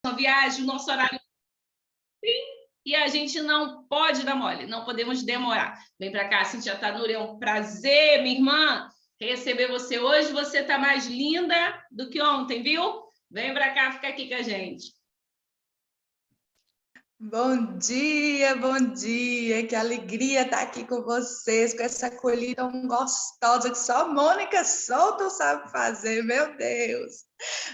uma viagem, o nosso horário e a gente não pode dar mole, não podemos demorar. Vem para cá, Cintia Tanuri, é um prazer, minha irmã, receber você hoje. Você está mais linda do que ontem, viu? Vem para cá, fica aqui com a gente. Bom dia, que alegria estar aqui com vocês, com essa acolhida tão gostosa que só Mônica Souto sabe fazer, meu Deus.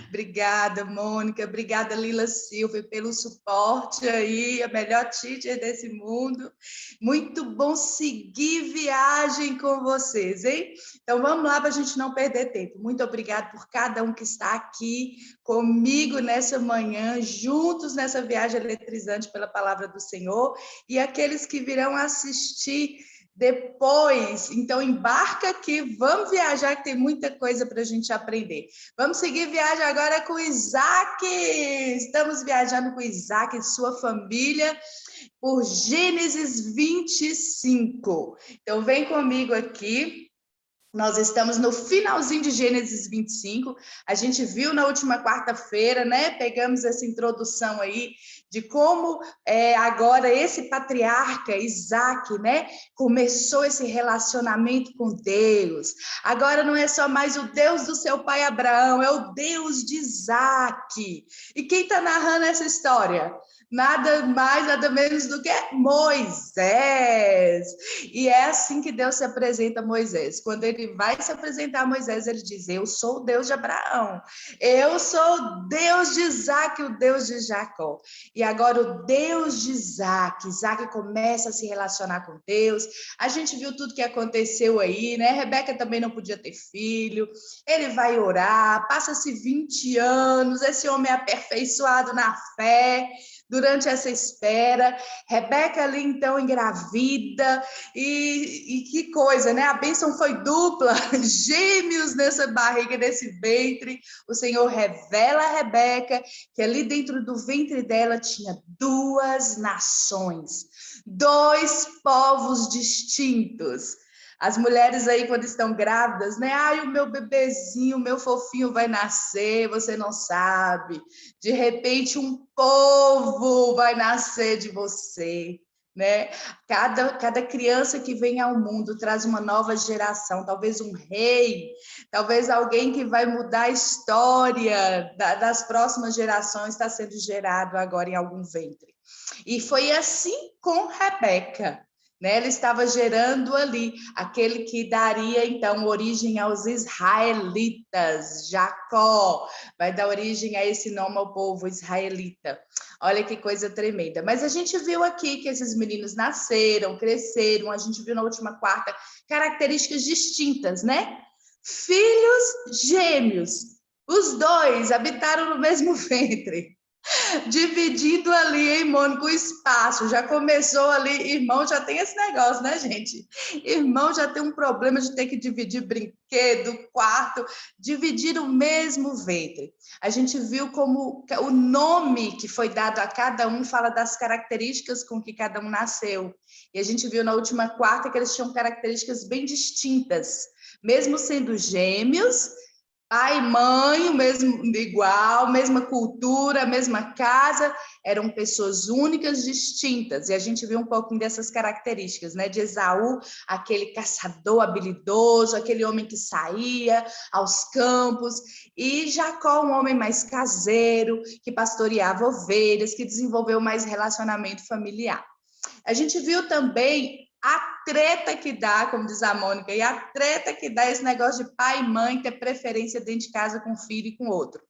Obrigada, Mônica, obrigada, Lila Silva, pelo suporte aí, a melhor teacher desse mundo. Muito bom seguir viagem com vocês, hein? Então vamos lá para a gente não perder tempo. Muito obrigada por cada um que está aqui comigo nessa manhã, juntos nessa viagem eletrizante pela palavra do Senhor, e aqueles que virão assistir depois. Então, embarca aqui, vamos viajar, que tem muita coisa para a gente aprender. Vamos seguir viagem agora com o Isaac. Estamos viajando com o Isaac e sua família por Gênesis 25. Então, vem comigo aqui. Nós estamos no finalzinho de Gênesis 25. A gente viu na última quarta-feira, né? Pegamos essa introdução aí de como agora esse patriarca Isaac, né? Começou esse relacionamento com Deus. Agora não é só mais o Deus do seu pai Abraão, é o Deus de Isaac. E quem está narrando essa história? Nada mais, nada menos do que Moisés. E é assim que Deus se apresenta a Moisés. Quando ele vai se apresentar a Moisés, ele diz: eu sou o Deus de Abraão, eu sou o Deus de Isaac, o Deus de Jacó. E agora o Deus de Isaac começa a se relacionar com Deus. A gente viu tudo que aconteceu aí, né? Rebeca também não podia ter filho. Ele vai orar, passa-se 20 anos, esse homem é aperfeiçoado na fé. Durante essa espera, Rebeca ali então engravida, e que coisa, né? A bênção foi dupla, gêmeos nessa barriga, nesse ventre. O Senhor revela a Rebeca que ali dentro do ventre dela tinha 2 nações, 2 povos distintos. As mulheres aí, quando estão grávidas, né? Ai, o meu bebezinho, o meu fofinho vai nascer, você não sabe. De repente, um povo vai nascer de você, né? Cada criança que vem ao mundo traz uma nova geração, talvez um rei, talvez alguém que vai mudar a história das próximas gerações está sendo gerado agora em algum ventre. E foi assim com Rebeca. Né? Ela estava gerando ali aquele que daria, então, origem aos israelitas. Jacó vai dar origem a esse nome ao povo israelita. Olha que coisa tremenda. Mas a gente viu aqui que esses meninos nasceram, cresceram, a gente viu na última quarta características distintas, né? Filhos gêmeos. Os 2 habitaram no mesmo ventre. Dividindo ali, hein, Mônica, o espaço. Já começou ali, irmão já tem esse negócio, né, gente? Irmão já tem um problema de ter que dividir brinquedo, quarto, dividir o mesmo ventre. A gente viu como o nome que foi dado a cada um fala das características com que cada um nasceu. E a gente viu na última quarta que eles tinham características bem distintas. Mesmo sendo gêmeos, pai e mãe, o mesmo igual, mesma cultura, mesma casa, eram pessoas únicas, distintas. E a gente viu um pouquinho dessas características, né? De Esaú, aquele caçador habilidoso, aquele homem que saía aos campos, e Jacó, um homem mais caseiro, que pastoreava ovelhas, que desenvolveu mais relacionamento familiar. A gente viu também a treta que dá, como diz a Mônica, e a treta que dá esse negócio de pai e mãe ter preferência dentro de casa com um filho e com outro.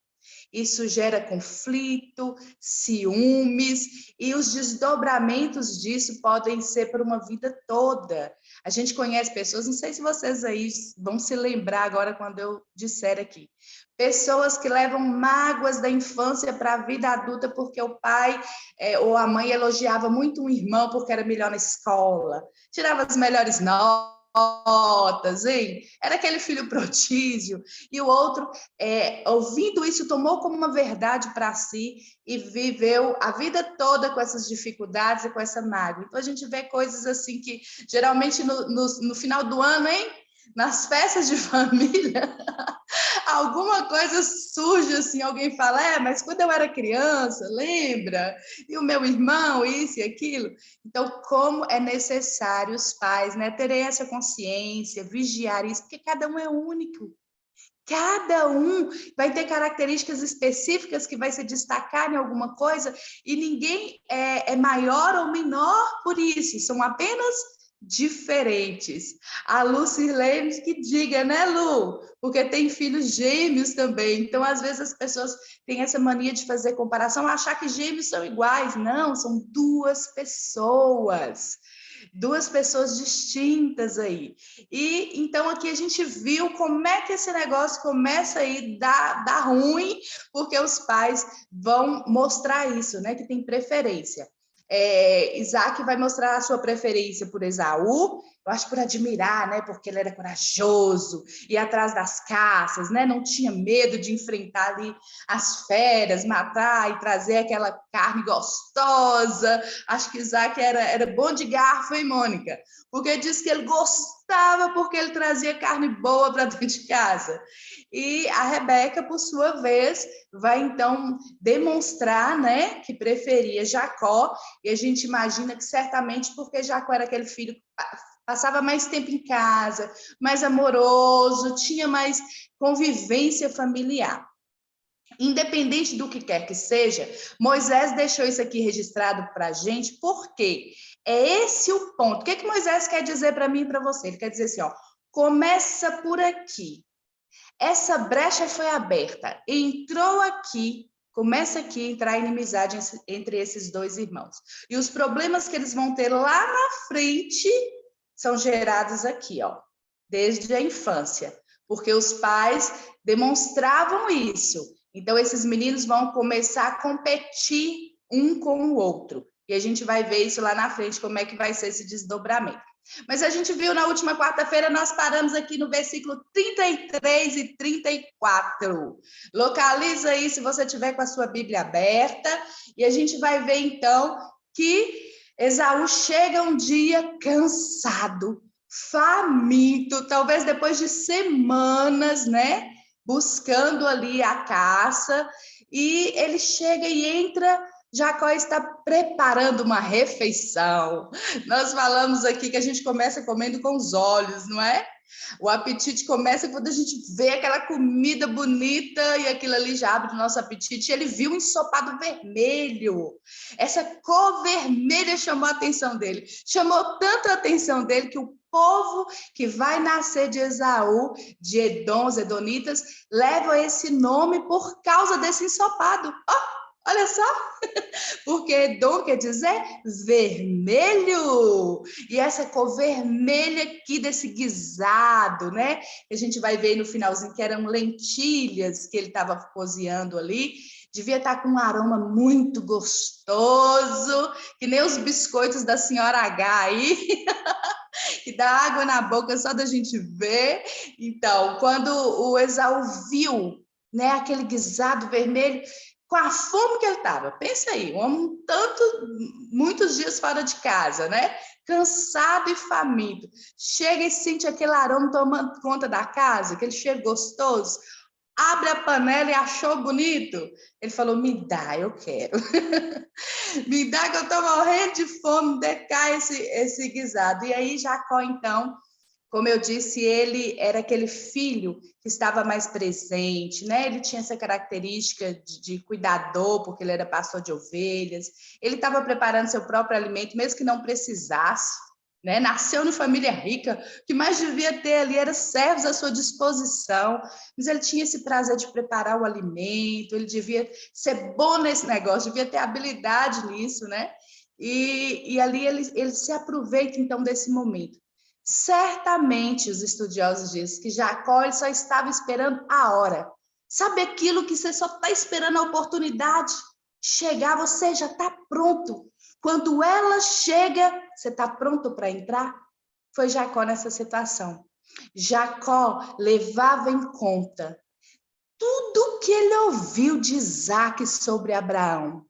Isso gera conflito, ciúmes, e os desdobramentos disso podem ser por uma vida toda. A gente conhece pessoas, não sei se vocês aí vão se lembrar agora quando eu disser aqui, pessoas que levam mágoas da infância para a vida adulta porque o pai ou a mãe elogiava muito um irmão porque era melhor na escola, tirava as melhores notas, hein? Era aquele filho prodígio, e o outro, ouvindo isso, tomou como uma verdade para si e viveu a vida toda com essas dificuldades e com essa mágoa. Então, a gente vê coisas assim que, geralmente, no final do ano, hein? nas festas de família, alguma coisa surge assim, alguém fala, mas quando eu era criança, lembra? E o meu irmão, isso e aquilo. Então, como é necessário os pais, né, terem essa consciência, vigiar isso, porque cada um é único. Cada um vai ter características específicas que vai se destacar em alguma coisa e ninguém é maior ou menor por isso, são apenas diferentes. A Lu Sirlene que diga, né, Lu? Porque tem filhos gêmeos também, então às vezes as pessoas têm essa mania de fazer comparação, achar que gêmeos são iguais. Não, são duas pessoas distintas aí. E então aqui a gente viu como é que esse negócio começa aí dar ruim, porque os pais vão mostrar isso, né? Que tem preferência. Isaac vai mostrar a sua preferência por Esaú, eu acho por admirar, né? Porque ele era corajoso, ia atrás das caças, né? Não tinha medo de enfrentar ali as feras, matar e trazer aquela carne gostosa. Acho que Isaac era bom de garfo, hein, Mônica? Porque diz que ele gostava porque ele trazia carne boa para dentro de casa. E a Rebeca, por sua vez, vai então demonstrar, né, que preferia Jacó, e a gente imagina que certamente porque Jacó era aquele filho que passava mais tempo em casa, mais amoroso, tinha mais convivência familiar. Independente do que quer que seja, Moisés deixou isso aqui registrado para a gente, porque é esse o ponto. O que Moisés quer dizer para mim e para você? Ele quer dizer assim, ó, começa por aqui. Essa brecha foi aberta, entrou aqui, começa aqui a entrar inimizade entre esses dois irmãos. E os problemas que eles vão ter lá na frente são gerados aqui, ó, desde a infância, porque os pais demonstravam isso. Então, esses meninos vão começar a competir um com o outro. E a gente vai ver isso lá na frente, como é que vai ser esse desdobramento. Mas a gente viu na última quarta-feira, nós paramos aqui no versículo 33 e 34. Localiza aí se você tiver com a sua Bíblia aberta, e a gente vai ver então que Esaú chega um dia cansado, faminto, talvez depois de semanas, né, buscando ali a caça, e ele chega e entra. Jacó está preparando uma refeição. Nós falamos aqui que a gente começa comendo com os olhos, não é? O apetite começa quando a gente vê aquela comida bonita e aquilo ali já abre o nosso apetite. Ele viu um ensopado vermelho. Essa cor vermelha chamou a atenção dele. Chamou tanto a atenção dele que o povo que vai nascer de Esaú, de Edom, os Edonitas, leva esse nome por causa desse ensopado. Olha só, porque Edom quer dizer vermelho. E essa cor vermelha aqui desse guisado, né? A gente vai ver no finalzinho que eram lentilhas que ele estava cozinhando ali. Devia estar com um aroma muito gostoso, que nem os biscoitos da senhora H aí, que dá água na boca só da gente ver. Então, quando o Esaú viu, né, aquele guisado vermelho, com a fome que ele estava. Pensa aí, um homem muitos dias fora de casa, né? Cansado e faminto. Chega e sente aquele aroma tomando conta da casa, aquele cheiro gostoso. Abre a panela e achou bonito. Ele falou, me dá, eu quero. Me dá que eu estou morrendo de fome, decai esse guisado. E aí Jacó, então, como eu disse, ele era aquele filho que estava mais presente, né? Ele tinha essa característica de cuidador, porque ele era pastor de ovelhas. Ele estava preparando seu próprio alimento, mesmo que não precisasse, né? Nasceu em família rica, o que mais devia ter ali era servos à sua disposição, mas ele tinha esse prazer de preparar o alimento, ele devia ser bom nesse negócio, devia ter habilidade nisso, né? E ali ele se aproveita, então, desse momento. Certamente os estudiosos dizem que Jacó ele só estava esperando a hora. Sabe aquilo que você só está esperando a oportunidade chegar, você já está pronto. Quando ela chega, você está pronto para entrar? Foi Jacó nessa situação. Jacó levava em conta tudo que ele ouviu de Isaac sobre Abraão.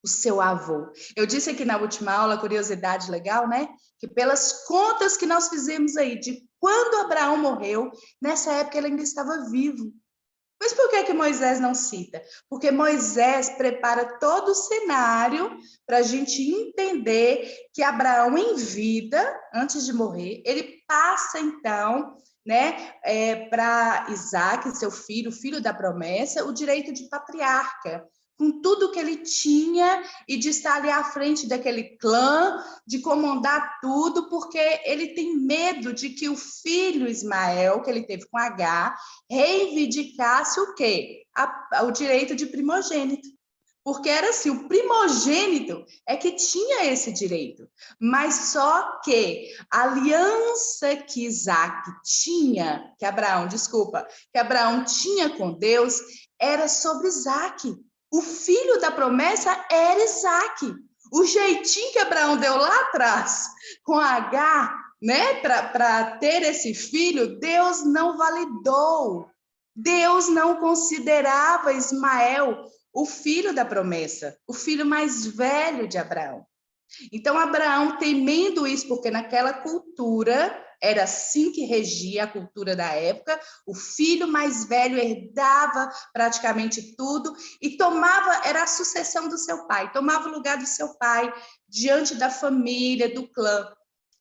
o seu avô. Eu disse aqui na última aula, curiosidade legal, né? Que pelas contas que nós fizemos aí, de quando Abraão morreu, nessa época ele ainda estava vivo. Mas por que Moisés não cita? Porque Moisés prepara todo o cenário para a gente entender que Abraão, em vida, antes de morrer, ele passa, então, né, para Isaac, seu filho, filho da promessa, o direito de patriarca, com tudo que ele tinha e de estar ali à frente daquele clã, de comandar tudo, porque ele tem medo de que o filho Ismael, que ele teve com Agar, reivindicasse o quê? O direito de primogênito. Porque era assim, o primogênito é que tinha esse direito. Mas só que a aliança que que Abraão tinha com Deus, era sobre Isaac. O filho da promessa era Isaac. O jeitinho que Abraão deu lá atrás com Agar, né, para ter esse filho, Deus não validou. Deus não considerava Ismael o filho da promessa, o filho mais velho de Abraão. Então, Abraão, temendo isso, porque naquela cultura era assim que regia a cultura da época, o filho mais velho herdava praticamente tudo e era a sucessão do seu pai, tomava o lugar do seu pai diante da família, do clã.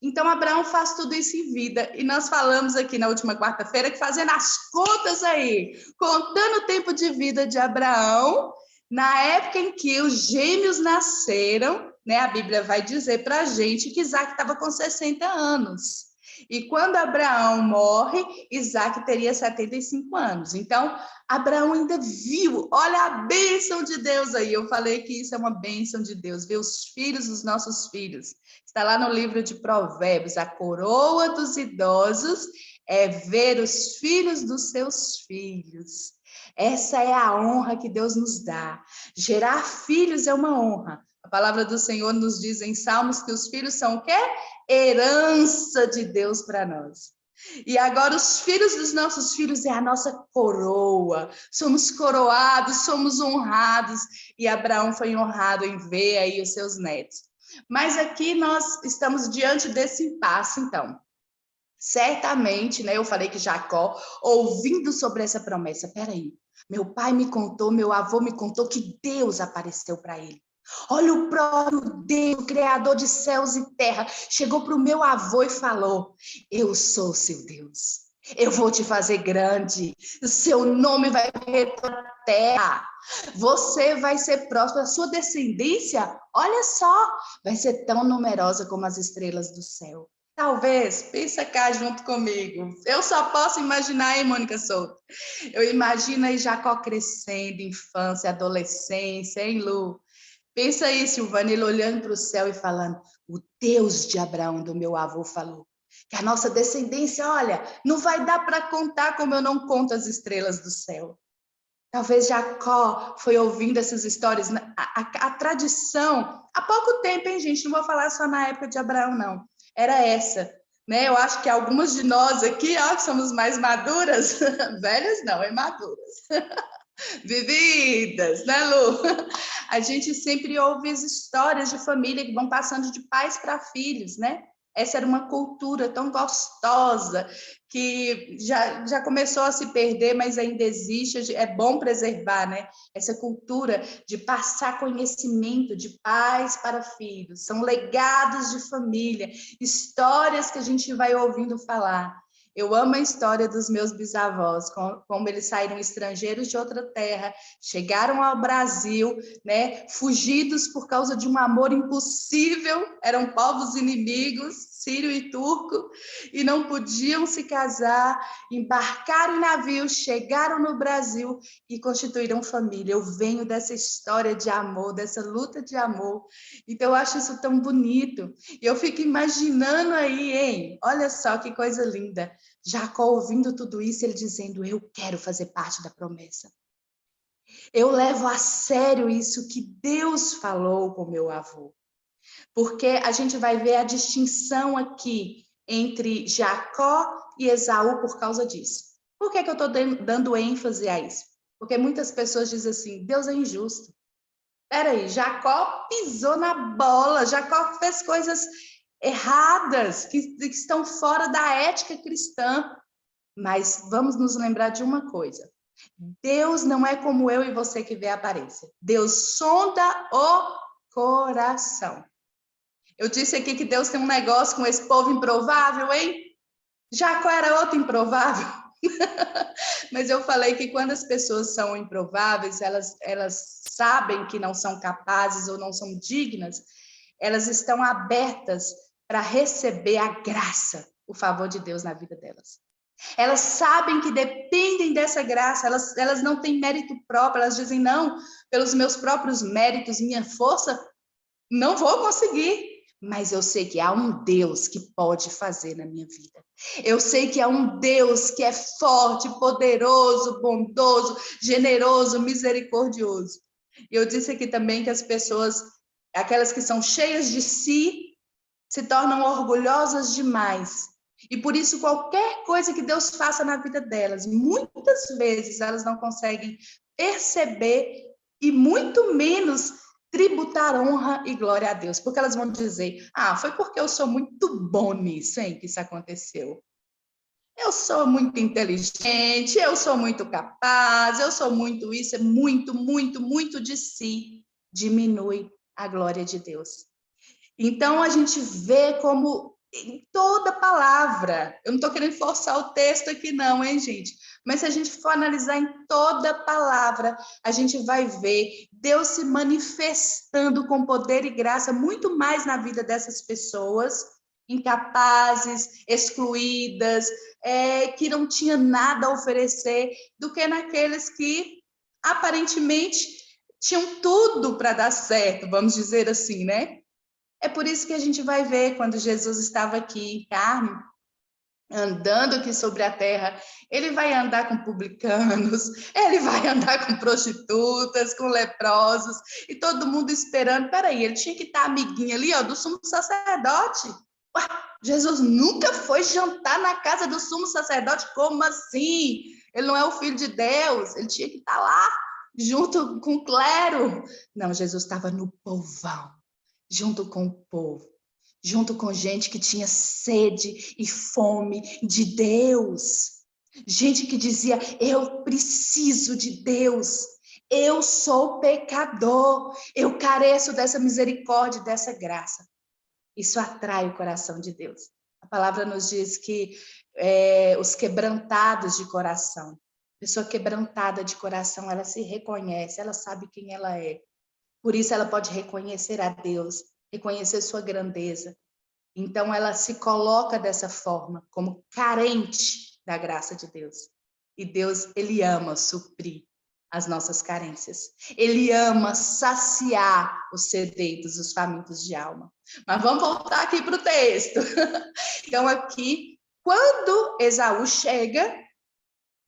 Então, Abraão faz tudo isso em vida. E nós falamos aqui na última quarta-feira que, fazendo as contas aí, contando o tempo de vida de Abraão, na época em que os gêmeos nasceram, né, a Bíblia vai dizer para a gente que Isaac estava com 60 anos. E quando Abraão morre, Isaac teria 75 anos. Então, Abraão ainda viu. Olha a bênção de Deus aí. Eu falei que isso é uma bênção de Deus, ver os filhos dos nossos filhos. Está lá no livro de Provérbios, a coroa dos idosos é ver os filhos dos seus filhos. Essa é a honra que Deus nos dá. Gerar filhos é uma honra. A palavra do Senhor nos diz em Salmos que os filhos são o quê? Herança de Deus para nós. E agora os filhos dos nossos filhos é a nossa coroa. Somos coroados, somos honrados. E Abraão foi honrado em ver aí os seus netos. Mas aqui nós estamos diante desse impasse, então. Certamente, né? Eu falei que Jacó, ouvindo sobre essa promessa, peraí, meu pai me contou, meu avô me contou que Deus apareceu para ele. Olha, o próprio Deus, o Criador de céus e terra, chegou para o meu avô e falou: eu sou seu Deus, eu vou te fazer grande, o seu nome vai retornar à terra, você vai ser próspero, a sua descendência, olha só, vai ser tão numerosa como as estrelas do céu. Talvez, pensa cá junto comigo. Eu só posso imaginar, hein, Mônica Souto? Eu imagino aí Jacó crescendo, infância, adolescência, hein, Lu? Pensa aí, Silvana, ele olhando para o céu e falando: o Deus de Abraão, do meu avô, falou que a nossa descendência, olha, não vai dar para contar como eu não conto as estrelas do céu. Talvez Jacó foi ouvindo essas histórias, a tradição, há pouco tempo, hein, gente? Não vou falar só na época de Abraão, não. Era essa, né? Eu acho que algumas de nós aqui, ó, que somos mais maduras, velhas não, é maduras, vividas, né, Lu? A gente sempre ouve as histórias de família que vão passando de pais para filhos, né? Essa era uma cultura tão gostosa que já começou a se perder, mas ainda existe, é bom preservar, né? Essa cultura de passar conhecimento de pais para filhos, são legados de família, histórias que a gente vai ouvindo falar. Eu amo a história dos meus bisavós, como eles saíram estrangeiros de outra terra, chegaram ao Brasil, né, fugidos por causa de um amor impossível, eram povos inimigos, sírio e turco, e não podiam se casar, embarcaram em navios, chegaram no Brasil e constituíram família. Eu venho dessa história de amor, dessa luta de amor, então eu acho isso tão bonito. E eu fico imaginando aí, hein? Olha só que coisa linda. Jacó ouvindo tudo isso, ele dizendo: eu quero fazer parte da promessa. Eu levo a sério isso que Deus falou com meu avô. Porque a gente vai ver a distinção aqui entre Jacó e Esaú por causa disso. Por que eu estou dando ênfase a isso? Porque muitas pessoas dizem assim: Deus é injusto. Peraí, Jacó pisou na bola, Jacó fez coisas erradas, que estão fora da ética cristã. Mas vamos nos lembrar de uma coisa. Deus não é como eu e você que vê a aparência. Deus sonda o coração. Eu disse aqui que Deus tem um negócio com esse povo improvável, hein? Jacó era outro improvável. Mas eu falei que quando as pessoas são improváveis, elas sabem que não são capazes ou não são dignas, elas estão abertas para receber a graça, o favor de Deus na vida delas. Elas sabem que dependem dessa graça, elas não têm mérito próprio, elas dizem, não, pelos meus próprios méritos, minha força, não vou conseguir. Mas eu sei que há um Deus que pode fazer na minha vida. Eu sei que há um Deus que é forte, poderoso, bondoso, generoso, misericordioso. E eu disse aqui também que as pessoas, aquelas que são cheias de si, se tornam orgulhosas demais. E por isso, qualquer coisa que Deus faça na vida delas, muitas vezes elas não conseguem perceber e muito menos tributar honra e glória a Deus, porque elas vão dizer, foi porque eu sou muito bom nisso, hein, que isso aconteceu. Eu sou muito inteligente, eu sou muito capaz, eu sou muito isso, é muito, muito, muito de si, diminui a glória de Deus. Então, a gente vê como em toda palavra, eu não estou querendo forçar o texto aqui não, hein, gente? Mas se a gente for analisar em toda palavra, a gente vai ver Deus se manifestando com poder e graça muito mais na vida dessas pessoas, incapazes, excluídas, que não tinha nada a oferecer, do que naqueles que aparentemente tinham tudo para dar certo, vamos dizer assim, né? É por isso que a gente vai ver quando Jesus estava aqui em carne, andando aqui sobre a terra, ele vai andar com publicanos, ele vai andar com prostitutas, com leprosos, e todo mundo esperando. Peraí, ele tinha que estar amiguinho ali, ó, do sumo sacerdote. Ué, Jesus nunca foi jantar na casa do sumo sacerdote? Como assim? Ele não é o filho de Deus, ele tinha que estar lá, junto com o clero. Não, Jesus estava no povão, junto com o povo, junto com gente que tinha sede e fome de Deus. Gente que dizia, eu preciso de Deus, eu sou pecador, eu careço dessa misericórdia, dessa graça. Isso atrai o coração de Deus. A palavra nos diz que os quebrantados de coração, pessoa quebrantada de coração, ela se reconhece, ela sabe quem ela é. Por isso ela pode reconhecer a Deus, reconhecer sua grandeza. Então ela se coloca dessa forma, como carente da graça de Deus. E Deus, ele ama suprir as nossas carências. Ele ama saciar os sedentos, os famintos de alma. Mas vamos voltar aqui para o texto. Então aqui, quando Esaú chega,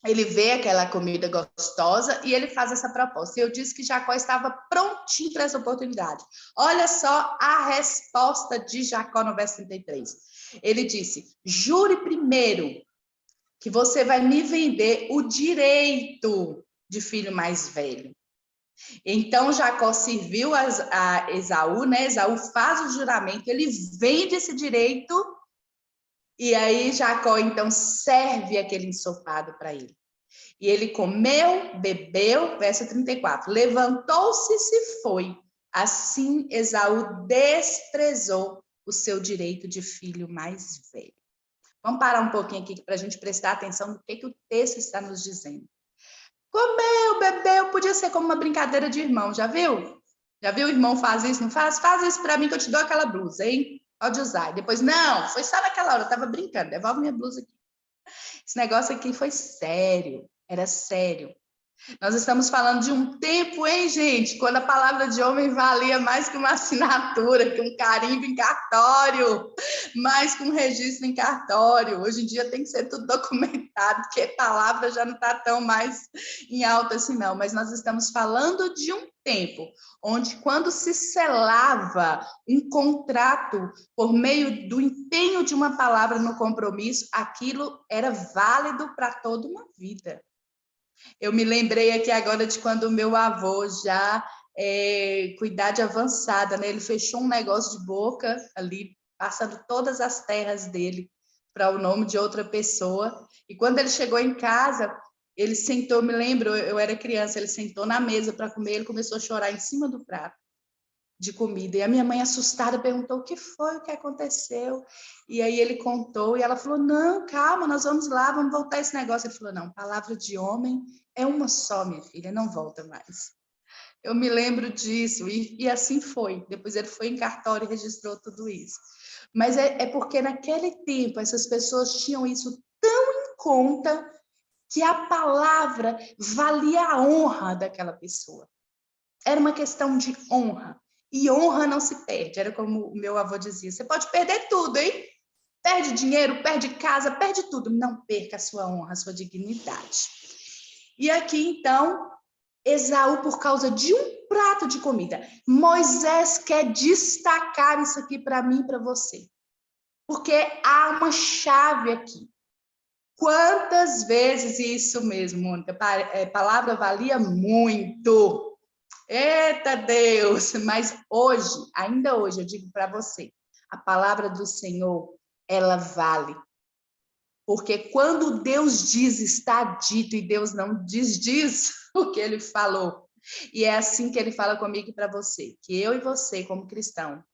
ele vê aquela comida gostosa e ele faz essa proposta. E eu disse que Jacó estava prontinho para essa oportunidade. Olha só a resposta de Jacó no verso 33. Ele disse, jure primeiro que você vai me vender o direito de filho mais velho. Então Jacó serviu a Esaú, né? Esaú faz o juramento, ele vende esse direito. E aí Jacó, então, serve aquele ensopado para ele. E ele comeu, bebeu, verso 34. Levantou-se e se foi. Assim Esaú desprezou o seu direito de filho mais velho. Vamos parar um pouquinho aqui para a gente prestar atenção no que o texto está nos dizendo. Comeu, bebeu, podia ser como uma brincadeira de irmão, já viu? Já viu o irmão faz isso, não faz? Faz isso para mim que eu te dou aquela blusa, hein? Pode usar. E depois, não, foi só naquela hora, eu estava brincando, devolve minha blusa aqui. Esse negócio aqui foi sério, era sério. Nós estamos falando de um tempo, hein, gente? Quando a palavra de homem valia mais que uma assinatura, que um carimbo em cartório, mais que um registro em cartório. Hoje em dia tem que ser tudo documentado, porque a palavra já não está tão mais em alta assim, não. Mas nós estamos falando de um tempo onde, quando se selava um contrato por meio do empenho de uma palavra no compromisso, aquilo era válido para toda uma vida. Eu me lembrei aqui agora de quando o meu avô, já com idade avançada, né? Ele fechou um negócio de boca ali, passando todas as terras dele para o nome de outra pessoa. E quando ele chegou em casa, ele sentou, me lembro, eu era criança, ele sentou na mesa para comer, ele começou a chorar em cima do prato de comida. E a minha mãe, assustada, perguntou: o que foi, o que aconteceu? E aí ele contou, e ela falou: não, calma, nós vamos lá, vamos voltar esse negócio. Ele falou: não, palavra de homem é uma só, minha filha, não volta mais. Eu me lembro disso, e assim foi. Depois ele foi em cartório e registrou tudo isso. Mas é porque naquele tempo essas pessoas tinham isso tão em conta que a palavra valia a honra daquela pessoa. Era uma questão de honra. E honra não se perde. Era como o meu avô dizia: você pode perder tudo, hein? Perde dinheiro, perde casa, perde tudo. Não perca a sua honra, a sua dignidade. E aqui, então, Esaú, por causa de um prato de comida. Moisés quer destacar isso aqui para mim e para você. Porque há uma chave aqui. Quantas vezes isso mesmo, Mônica? Palavra valia muito. Eita Deus! Mas hoje, ainda hoje, eu digo para você, a palavra do Senhor, ela vale. Porque quando Deus diz, está dito, e Deus não diz o que ele falou. E é assim que ele fala comigo e para você, que eu e você, como cristão,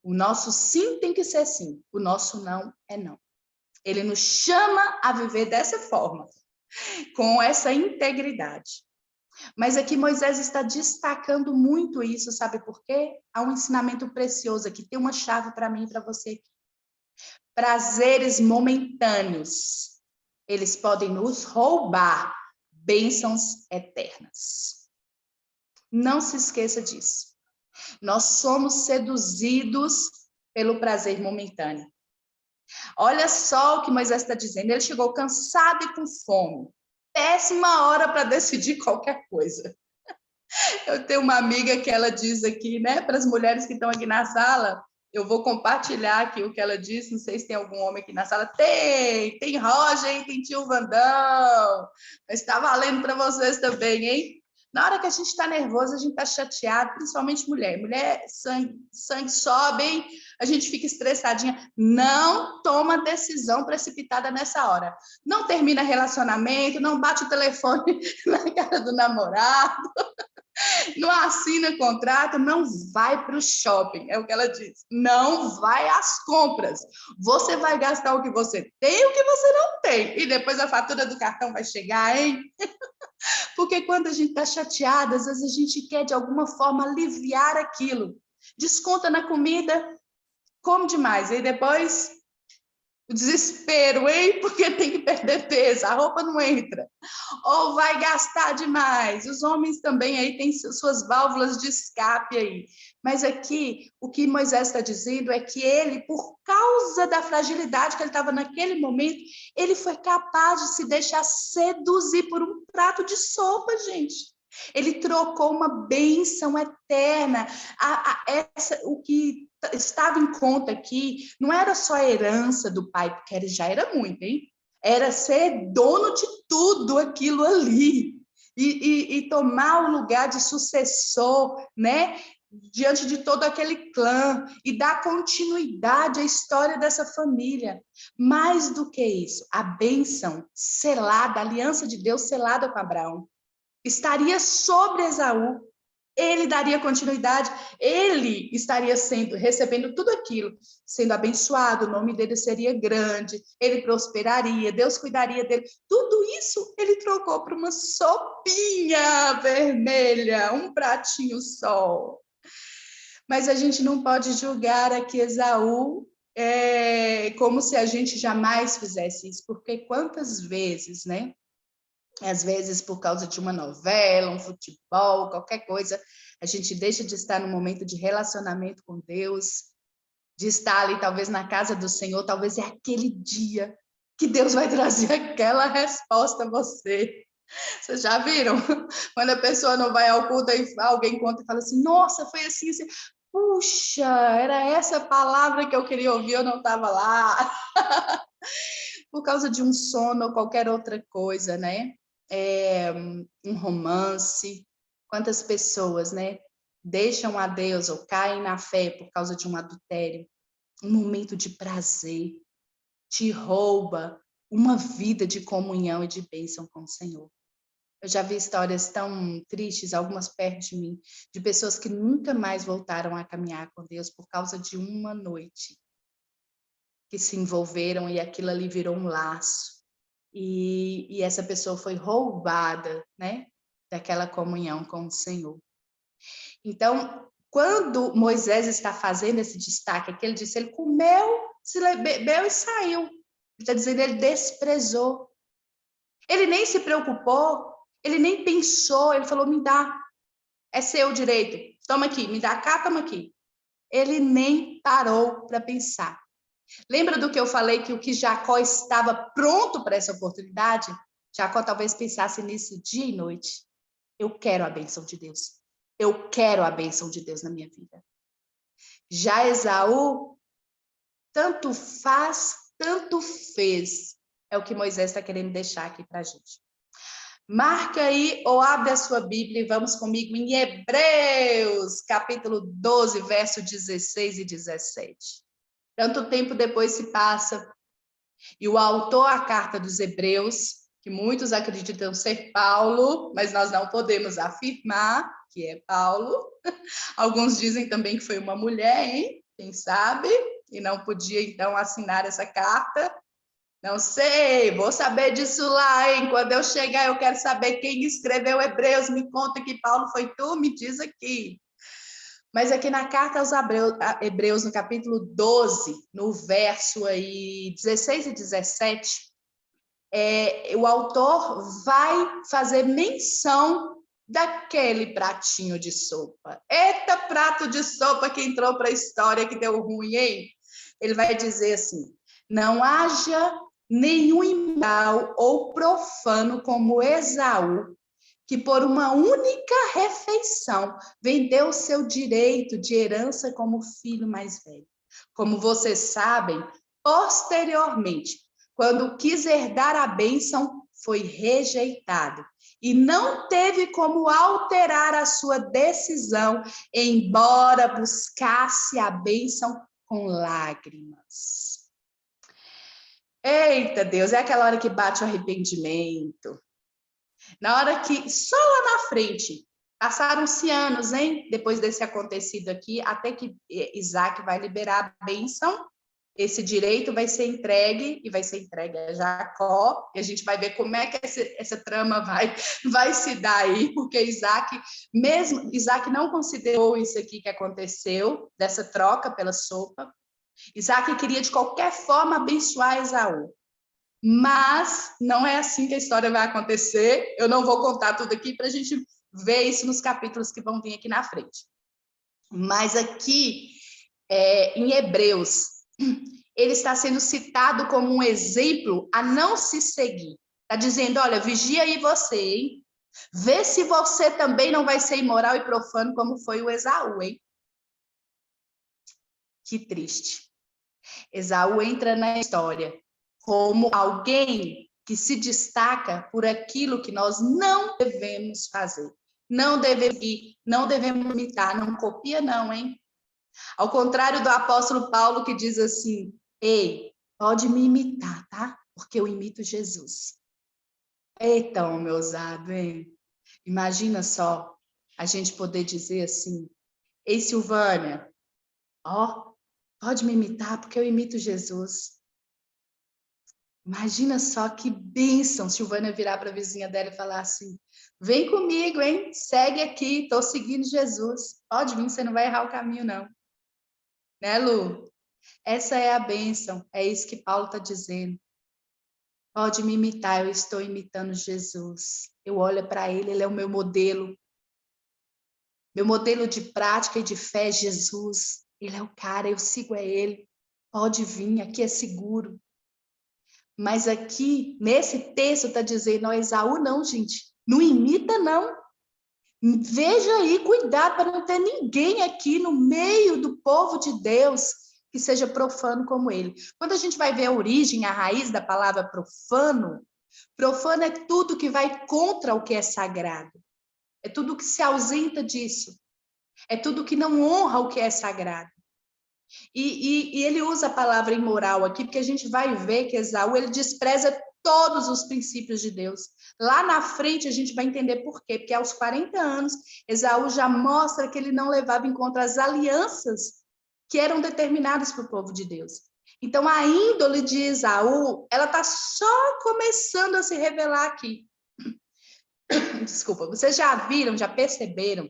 o nosso sim tem que ser sim, o nosso não é não. Ele nos chama a viver dessa forma, com essa integridade. Mas aqui Moisés está destacando muito isso, sabe por quê? Há um ensinamento precioso aqui, tem uma chave para mim e para você. Prazeres momentâneos, eles podem nos roubar bênçãos eternas. Não se esqueça disso. Nós somos seduzidos pelo prazer momentâneo. Olha só o que Moisés está dizendo. Ele chegou cansado e com fome. Péssima hora para decidir qualquer coisa. Eu tenho uma amiga que ela diz aqui, né, para as mulheres que estão aqui na sala, eu vou compartilhar aqui o que ela disse, não sei se tem algum homem aqui na sala. Tem Roger, tem tio Vandão, mas está valendo para vocês também, hein? Na hora que a gente está nervoso, a gente está chateado, principalmente mulher. Mulher, sangue sobe, hein? A gente fica estressadinha. Não toma decisão precipitada nessa hora. Não termina relacionamento, não bate o telefone na cara do namorado, não assina contrato, não vai para o shopping, é o que ela diz. Não vai às compras. Você vai gastar o que você tem e o que você não tem. E depois a fatura do cartão vai chegar, hein? Porque quando a gente está chateada, às vezes a gente quer de alguma forma aliviar aquilo. Desconta na comida, come demais. E depois o desespero, hein? Porque tem que perder peso, a roupa não entra. Ou vai gastar demais. Os homens também aí têm suas válvulas de escape aí. Mas aqui, o que Moisés está dizendo é que ele, por causa da fragilidade que ele estava naquele momento, ele foi capaz de se deixar seduzir por um prato de sopa, gente. Ele trocou uma bênção eterna. O que estava em conta aqui não era só a herança do pai, porque ele já era muito, hein? Era ser dono de tudo aquilo ali e tomar o lugar de sucessor, né? Diante de todo aquele clã e dar continuidade à história dessa família. Mais do que isso, a bênção selada, a aliança de Deus selada com Abraão, estaria sobre Esaú. Ele daria continuidade, ele estaria recebendo tudo aquilo, sendo abençoado, o nome dele seria grande, ele prosperaria, Deus cuidaria dele. Tudo isso ele trocou por uma sopinha vermelha, um pratinho só. Mas a gente não pode julgar aqui Esaú como se a gente jamais fizesse isso, porque quantas vezes, né? Às vezes, por causa de uma novela, um futebol, qualquer coisa, a gente deixa de estar no momento de relacionamento com Deus, de estar ali, talvez, na casa do Senhor, talvez é aquele dia que Deus vai trazer aquela resposta a você. Vocês já viram? Quando a pessoa não vai ao culto, e alguém conta e fala assim, nossa, foi assim, assim. Puxa, era essa palavra que eu queria ouvir, eu não estava lá. Por causa de um sono ou qualquer outra coisa, né? Um romance, quantas pessoas, né? deixam a Deus ou caem na fé por causa de um adultério, um momento de prazer, te rouba uma vida de comunhão e de bênção com o Senhor. Eu já vi histórias tão tristes, algumas perto de mim, de pessoas que nunca mais voltaram a caminhar com Deus por causa de uma noite, que se envolveram e aquilo ali virou um laço. E essa pessoa foi roubada, né, daquela comunhão com o Senhor. Então, quando Moisés está fazendo esse destaque aqui, ele disse, ele comeu, bebeu e saiu. Ele está dizendo, ele desprezou. Ele nem se preocupou, ele nem pensou, ele falou, me dá, é seu direito, toma aqui, me dá cá, toma aqui. Ele nem parou para pensar. Lembra do que eu falei, que o que Jacó estava pronto para essa oportunidade? Jacó talvez pensasse nisso dia e noite. Eu quero a bênção de Deus. Eu quero a bênção de Deus na minha vida. Já Esaú, tanto faz, tanto fez. É o que Moisés está querendo deixar aqui para a gente. Marca aí ou abre a sua Bíblia e vamos comigo em Hebreus, capítulo 12, verso 16 e 17. Tanto tempo depois se passa e o autor à carta dos Hebreus, que muitos acreditam ser Paulo, mas nós não podemos afirmar que é Paulo. Alguns dizem também que foi uma mulher, hein? Quem sabe? E não podia, então, assinar essa carta. Não sei, vou saber disso lá, hein? Quando eu chegar, eu quero saber quem escreveu Hebreus. Me conta que Paulo foi tu, me diz aqui. Mas aqui na carta aos Hebreus, no capítulo 12, no verso aí 16 e 17, o autor vai fazer menção daquele pratinho de sopa. Eita, prato de sopa que entrou para a história, que deu ruim, hein? Ele vai dizer assim, não haja nenhum imoral ou profano como Esaú, que por uma única refeição vendeu o seu direito de herança como filho mais velho. Como vocês sabem, posteriormente, quando quis herdar a bênção, foi rejeitado e não teve como alterar a sua decisão, embora buscasse a bênção com lágrimas. Eita Deus, é aquela hora que bate o arrependimento. Na hora que, só lá na frente, passaram-se anos, hein? Depois desse acontecido aqui, até que Isaac vai liberar a bênção, esse direito vai ser entregue, e vai ser entregue a Jacó, e a gente vai ver como é que essa trama vai se dar aí, porque Isaac não considerou isso aqui que aconteceu, dessa troca pela sopa. Isaac queria, de qualquer forma, abençoar Esaú. Mas não é assim que a história vai acontecer. Eu não vou contar tudo aqui para a gente ver isso nos capítulos que vão vir aqui na frente. Mas aqui, em Hebreus, ele está sendo citado como um exemplo a não se seguir. Está dizendo, olha, vigia aí você, hein? Vê se você também não vai ser imoral e profano como foi o Esaú, hein? Que triste. Esaú entra na história como alguém que se destaca por aquilo que nós não devemos fazer. Não devemos ir, não devemos imitar, não copia não, hein? Ao contrário do apóstolo Paulo, que diz assim, ei, pode me imitar, tá? Porque eu imito Jesus. Eita, meu ousado, hein? Imagina só a gente poder dizer assim, ei, Silvânia, ó, pode me imitar porque eu imito Jesus. Imagina só que bênção, Silvânia virar para a vizinha dela e falar assim, vem comigo, hein? Segue aqui, estou seguindo Jesus. Pode vir, você não vai errar o caminho, não. Né, Lu? Essa é a bênção, é isso que Paulo está dizendo. Pode me imitar, eu estou imitando Jesus. Eu olho para ele, ele é o meu modelo. Meu modelo de prática e de fé é Jesus. Ele é o cara, eu sigo a ele. Pode vir, aqui é seguro. Mas aqui, nesse texto, está dizendo, não, Esaú não, gente. Não imita, não. Veja aí, cuidado para não ter ninguém aqui no meio do povo de Deus que seja profano como ele. Quando a gente vai ver a origem, a raiz da palavra profano, profano é tudo que vai contra o que é sagrado. É tudo que se ausenta disso. é tudo que não honra o que é sagrado. E ele usa a palavra imoral aqui, porque a gente vai ver que Esaú, ele despreza todos os princípios de Deus. Lá na frente a gente vai entender por quê, porque aos 40 anos, Esaú já mostra que ele não levava em conta as alianças que eram determinadas para o povo de Deus. Então, a índole de Esaú, ela está só começando a se revelar aqui. Desculpa, vocês já viram, já perceberam?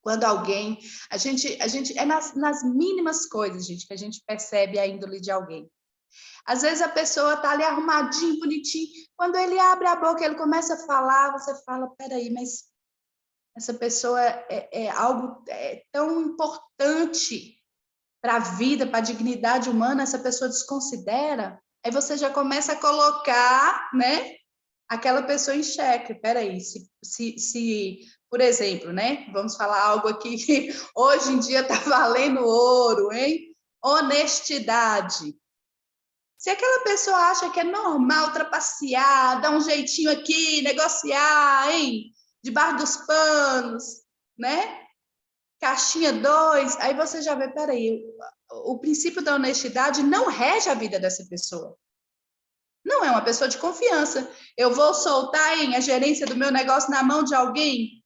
Quando alguém, a gente é nas mínimas coisas, gente, que a gente percebe a índole de alguém. Às vezes a pessoa tá ali arrumadinho, bonitinho, quando ele abre a boca, ele começa a falar, você fala, peraí, mas essa pessoa é algo tão importante para a vida, para a dignidade humana, essa pessoa desconsidera, aí você já começa a colocar, né, aquela pessoa em xeque. Peraí, se por exemplo, né? Vamos falar algo aqui que hoje em dia está valendo ouro, hein? Honestidade. Se aquela pessoa acha que é normal trapacear, dar um jeitinho aqui, negociar, hein? Debaixo dos panos, né? Caixinha 2, aí você já vê, peraí, o princípio da honestidade não rege a vida dessa pessoa. Não é uma pessoa de confiança. Eu vou soltar, hein, a gerência do meu negócio na mão de alguém?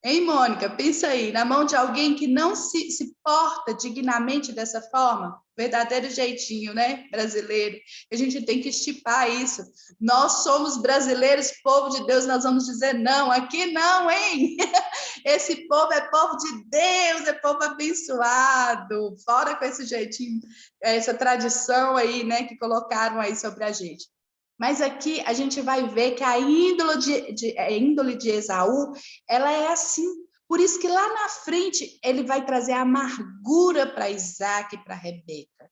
Hein, Mônica? Pensa aí, na mão de alguém que não se porta dignamente dessa forma, verdadeiro jeitinho, né, brasileiro. A gente tem que estipar isso. Nós somos brasileiros, povo de Deus, nós vamos dizer não, aqui não, hein? Esse povo é povo de Deus, é povo abençoado. Fora com esse jeitinho, essa tradição aí, né, que colocaram aí sobre a gente. Mas aqui a gente vai ver que a índole de Esaú, ela é assim. Por isso que lá na frente ele vai trazer amargura para Isaac e para Rebeca,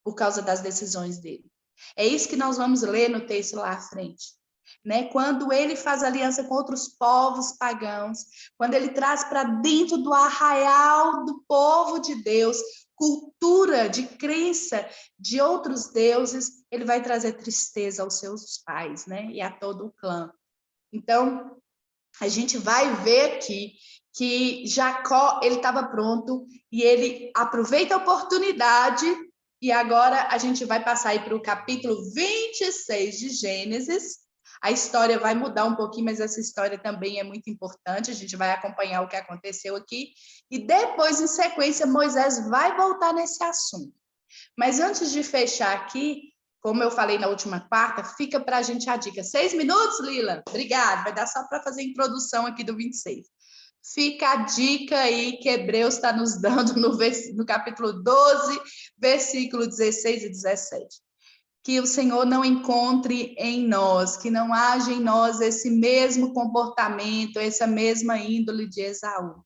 por causa das decisões dele. É isso que nós vamos ler no texto lá à frente. Né? Quando ele faz aliança com outros povos pagãos, quando ele traz para dentro do arraial do povo de Deus, cultura de crença de outros deuses, ele vai trazer tristeza aos seus pais, né? E a todo o clã. Então, a gente vai ver aqui que Jacó, ele estava pronto e ele aproveita a oportunidade. E agora a gente vai passar aí para o capítulo 26 de Gênesis. A história vai mudar um pouquinho, mas essa história também é muito importante. A gente vai acompanhar o que aconteceu aqui. E depois, em sequência, Moisés vai voltar nesse assunto. Mas antes de fechar aqui, como eu falei na última quarta, fica para a gente a dica. 6 minutos, Lila? Obrigada. Vai dar só para fazer a introdução aqui do 26. Fica a dica aí que Hebreus está nos dando no capítulo 12, versículo 16 e 17. Que o Senhor não encontre em nós, que não haja em nós esse mesmo comportamento, essa mesma índole de Esaú.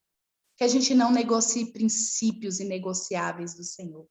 Que a gente não negocie princípios inegociáveis do Senhor.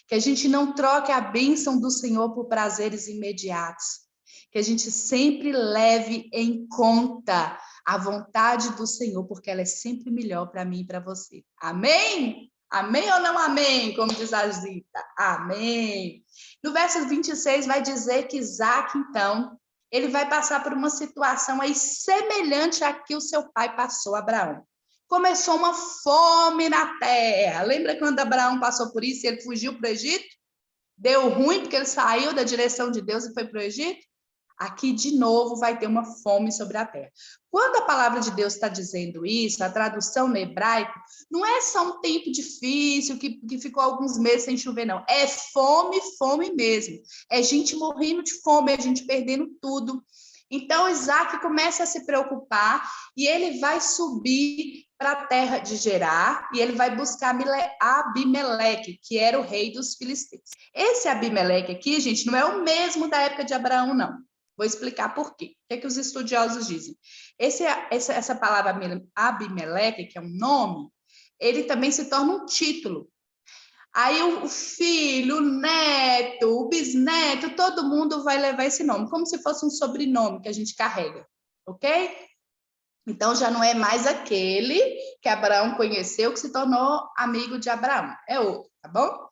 Que a gente não troque a bênção do Senhor por prazeres imediatos. Que a gente sempre leve em conta a vontade do Senhor, porque ela é sempre melhor para mim e para você. Amém? Amém ou não amém? Como diz a Zita. Amém. No verso 26 vai dizer que Isaac, então, ele vai passar por uma situação aí semelhante à que o seu pai passou, Abraão. Começou uma fome na terra. Lembra quando Abraão passou por isso e ele fugiu para o Egito? Deu ruim porque ele saiu da direção de Deus e foi para o Egito? Aqui, de novo, vai ter uma fome sobre a terra. Quando a palavra de Deus está dizendo isso, a tradução no hebraico, não é só um tempo difícil, que ficou alguns meses sem chover, não. É fome, fome mesmo. É gente morrendo de fome, é gente perdendo tudo. Então, Isaac começa a se preocupar e ele vai subir para a terra de Gerar e ele vai buscar Abimeleque, que era o rei dos filisteus. Esse Abimeleque aqui, gente, não é o mesmo da época de Abraão, não. Vou explicar por quê. O que é que os estudiosos dizem? Essa palavra Abimeleque, que é um nome, ele também se torna um título. Aí o filho, o neto, o bisneto, todo mundo vai levar esse nome, como se fosse um sobrenome que a gente carrega, ok? Então já não é mais aquele que Abraão conheceu que se tornou amigo de Abraão, é outro, tá bom?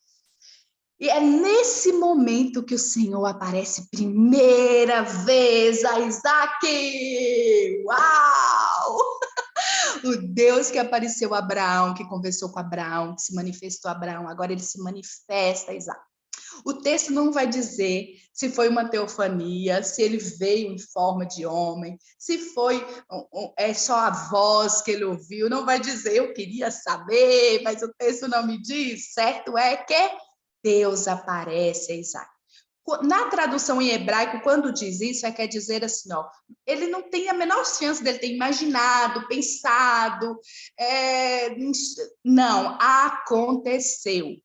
E é nesse momento que o Senhor aparece primeira vez a Isaac. Uau! O Deus que apareceu a Abraão, que conversou com Abraão, que se manifestou a Abraão, agora ele se manifesta a Isaac. O texto não vai dizer se foi uma teofania, se ele veio em forma de homem, se foi só a voz que ele ouviu, não vai dizer, eu queria saber, mas o texto não me diz. Certo é que Deus aparece a Isaac. Na tradução em hebraico, quando diz isso, quer dizer assim, ó, ele não tem a menor chance dele ter imaginado, pensado, não, aconteceu.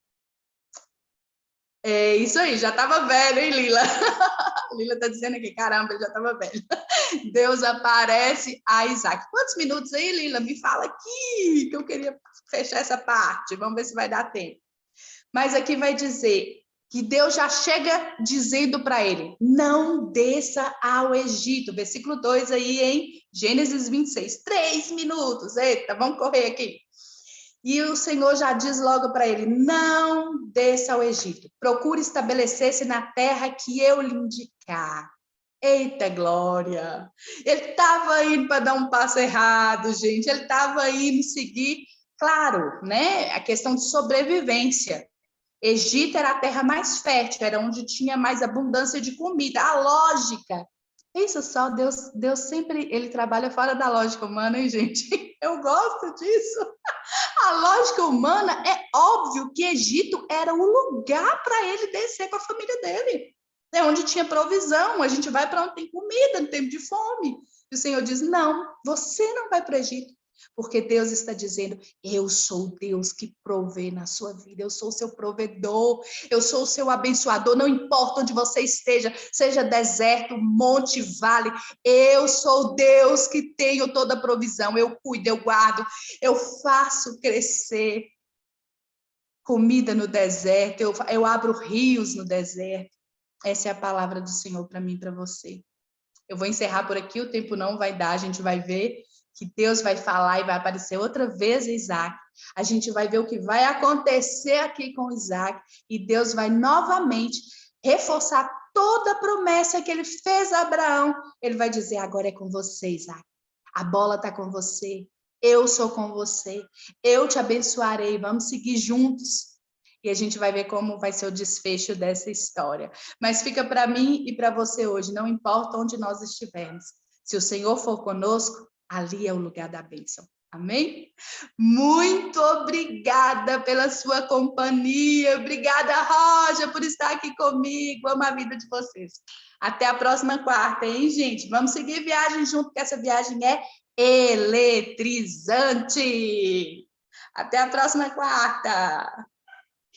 É isso aí, já estava velho, hein, Lila? Lila está dizendo aqui, caramba, ele já estava velho. Deus aparece a Isaac. Quantos minutos aí, Lila? Me fala aqui, que eu queria fechar essa parte. Vamos ver se vai dar tempo. Mas aqui vai dizer que Deus já chega dizendo para ele, não desça ao Egito. Versículo 2 aí em Gênesis 26. 3 minutos, eita, vamos correr aqui. E o Senhor já diz logo para ele, não desça ao Egito. Procure estabelecer-se na terra que eu lhe indicar. Eita glória! Ele estava indo para dar um passo errado, gente. Ele estava indo seguir, claro, né? A questão de sobrevivência. Egito era a terra mais fértil, era onde tinha mais abundância de comida. A lógica. Isso só, Deus sempre, ele trabalha fora da lógica humana, hein, gente? Eu gosto disso. A lógica humana é óbvio que Egito era o lugar para ele descer com a família dele. É onde tinha provisão, a gente vai para onde tem comida, no tempo de fome. E o Senhor diz, não, você não vai para o Egito. Porque Deus está dizendo, eu sou o Deus que provê na sua vida, eu sou o seu provedor, eu sou o seu abençoador, não importa onde você esteja, seja deserto, monte, vale, eu sou Deus que tenho toda a provisão, eu cuido, eu guardo, eu faço crescer comida no deserto, eu abro rios no deserto. Essa é a palavra do Senhor para mim e para você. Eu vou encerrar por aqui, o tempo não vai dar, a gente vai ver que Deus vai falar e vai aparecer outra vez Isaac. A gente vai ver o que vai acontecer aqui com Isaac e Deus vai novamente reforçar toda a promessa que ele fez a Abraão. Ele vai dizer, agora é com você, Isaac. A bola está com você. Eu sou com você. Eu te abençoarei. Vamos seguir juntos. E a gente vai ver como vai ser o desfecho dessa história. Mas fica para mim e para você hoje, não importa onde nós estivermos. Se o Senhor for conosco, ali é o lugar da bênção. Amém? Muito obrigada pela sua companhia. Obrigada, Roja, por estar aqui comigo. Amo a vida de vocês. Até a próxima quarta, hein, gente? Vamos seguir viagem junto, que essa viagem é eletrizante. Até a próxima quarta.